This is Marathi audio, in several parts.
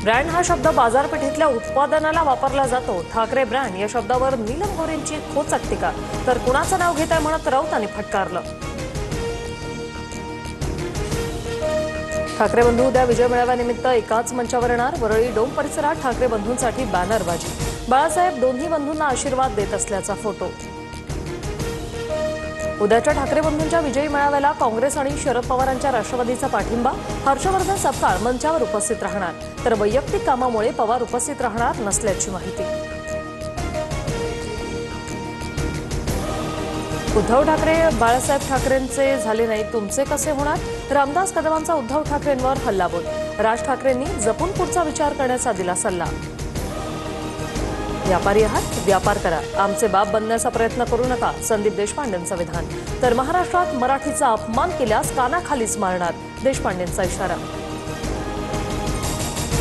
ब्रँड हा शब्द बाजारपेठेतल्या उत्पादनाला वापरला जातो। ठाकरे ब्रँड या शब्दावर नीलम गोरेंची खोचक टीका। तर कुणाचं नाव घेताय म्हणत राऊतांनी फटकारलं। ठाकरे बंधू उद्या विजय मेळाव्यानिमित्त एकाच मंचावर येणार। वरळी डोम परिसरात ठाकरे बंधूंसाठी बॅनरबाजी। बाळासाहेब दोन्ही बंधूंना आशीर्वाद देत असल्याचा फोटो। उद्याच्या ठाकरे बंधूंच्या विजयी मेळाव्याला काँग्रेस आणि शरद पवारांच्या राष्ट्रवादीचा पाठिंबा। हर्षवर्धन सपकाळ मंचावर उपस्थित राहणार, तर वैयक्तिक कामामुळे पवार उपस्थित राहणार नसल्याची माहिती। उद्धव ठाकरे बाळासाहेब ठाकरेंचे झाले नाही, तुमचे कसे होणार? रामदास कदमांचा उद्धव ठाकरेंवर हल्लाबोल। राज ठाकरेंनी जपून पुढचा विचार करण्याचा दिला सल्ला। व्यापारी आहात, व्यापार करा, आमचे बाप बनण्याचा प्रयत्न करू नका, संदीप देशपांडेंचं विधान। तर महाराष्ट्रात मराठीचा अपमान केल्यास कानाखालीच मारणार, देशपांडेंचा इशारा।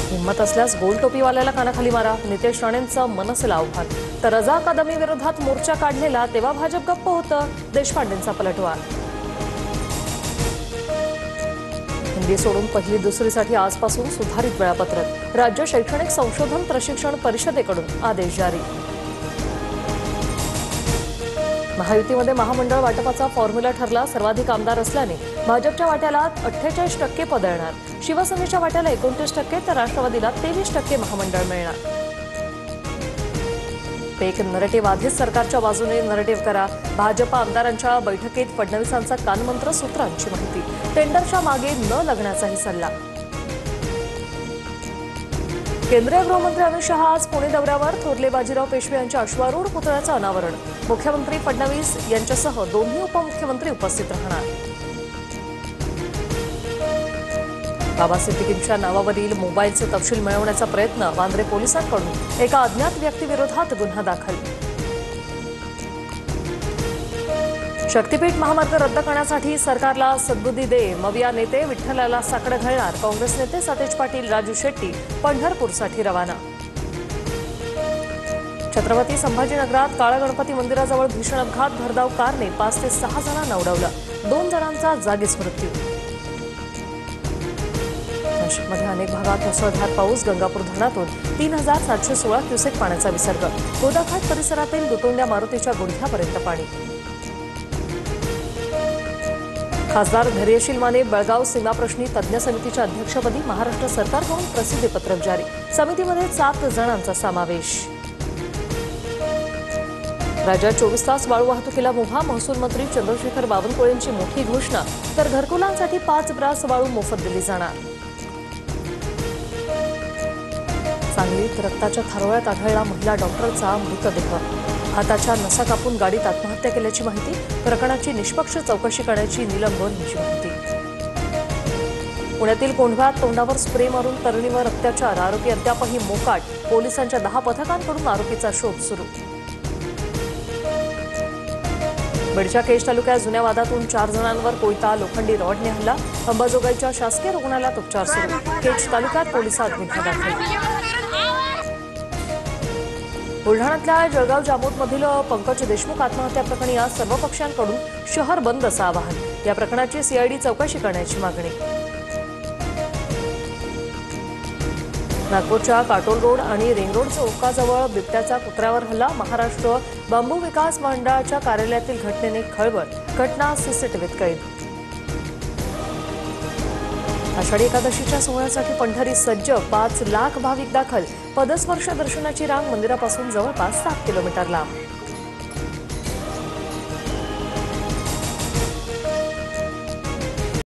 हिंमत असल्यास गोल टोपीवाल्याला कानाखाली मारा, नितेश राणेंचं मनसेला आव्हान। तर रजा अकादमी विरोधात मोर्चा काढलेला तेव्हा भाजप गप्प होतं, देशपांडेंचा पलटवार। हिंदी सोडून पहिली दुसरीसाठी आजपासून सुधारित वेळापत्रक। राज्य शैक्षणिक संशोधन प्रशिक्षण परिषदेकडून आदेश जारी। महायुतीमध्ये महामंडळ वाटपाचा फॉर्म्युला ठरला। सर्वाधिक आमदार असल्याने भाजपच्या वाट्याला 48% पद येणार, शिवसेनेच्या वाट्याला 29%, तर राष्ट्रवादीला 23% महामंडळ मिळणार। फेक नरेटिव्ह आधीच सरकारच्या बाजूने नरेटिव्ह करा। भाजप आमदारांच्या बैठकीत फडणवीसांचा कानमंत्र, सूत्रांची माहिती। टेंडरच्या मागे न लागण्याचाही सल्ला। केंद्रीय गृहमंत्री अमित शहा आज पुणे दौऱ्यावर। थोरले बाजीराव पेशवे यांच्या अश्वारूढ पुतळ्याचं अनावरण। मुख्यमंत्री फडणवीस यांच्यासह दोन्ही उपमुख्यमंत्री उपस्थित राहणार। बाबा सिद्दीकींच्या नावावरील मोबाईलचे तपशील मिळवण्याचा प्रयत्न। वांद्रे पोलिसांकडून एका अज्ञात व्यक्तीविरोधात गुन्हा दाखल। शक्तीपीठ महामार्ग रद्द करण्यासाठी सरकारला सद्बुद्धी दे, मविया नेते विठ्ठलाला साकडं घालणार। काँग्रेस नेते सतेज पाटील, राजू शेट्टी पंढरपूरसाठी रवाना। छत्रपती संभाजीनगरात काळा गणपती मंदिराजवळ भीषण अपघात। भरधाव कारने 5 ते 6 जणांना उडवलं, 2 जणांचा जागीच मृत्यू। नाशिकमध्ये अनेक भागात मुसळधार पाऊस। गंगापूर धरणातून 3716 क्युसेक पाण्याचा विसर्ग। गोदाघाट परिसरातील दुतोंड्या मारुतीच्या गुडघ्यापर्यंत पाणी। खासदार धैर्यशील माने बेळगाव सीमाप्रश्नी तज्ज्ञ समितीच्या अध्यक्षपदी। महाराष्ट्र सरकारकडून प्रसिद्धीपत्रक जारी। समितीमध्ये 7 जणांचा समावेश। राज्यात 24 तास वाळू वाहतुकीला मुभा। महसूल मंत्री चंद्रशेखर बावनकुळेंची मोठी घोषणा। तर घरकुलांसाठी 5 ब्रास वाळू मोफत दिली जाणार। सांगलीत रक्ताच्या थारोळ्यात आढळला महिला डॉक्टरचा मृतदेह। हाताच्या नसा कापून गाडीत आत्महत्या केल्याची माहिती। प्रकरणाची निष्पक्ष चौकशी करण्याची नीलम गोरेंची माहिती। पुण्यातील कोंढव्यात तोंडावर स्प्रे मारून तरुणीवर अत्याचार। आरोपी अद्यापही मोकाट। पोलिसांच्या 10 पथकांकडून आरोपीचा शोध सुरू। बीडच्या केज तालुक्यात जुन्या वादातून 4 जणांवर कोयता लोखंडी रॉडने हल्ला। अंबाजोगाईच्या शासकीय रुग्णालयात उपचार सुरू। केज तालुक्यात पोलिसात गुन्हा दाखल। बुलढाण्यातल्या जळगाव जामोदमधील पंकज देशमुख आत्महत्या प्रकरणी आज सर्व पक्षांकडून शहर बंदचं आवाहन। या प्रकरणाची सीआयडी चौकशी करण्याची मागणी। नागपूरच्या काटोल रोड आणि रिंग रोड चौकाजवळ बिबट्याचा कुत्र्यावर हल्ला। महाराष्ट्र बांबू विकास मंडळाच्या कार्यालयातील घटनेने खळबळ। घटना सीसीटीव्हीत कैद। आषाढी एकादशीच्या सोहळ्यासाठी पंढरी सज्ज। 5 लाख भाविक दाखल। पदस्पर्श दर्शनाची रांग मंदिरापासून जवळपास 7 किलोमीटर लांब।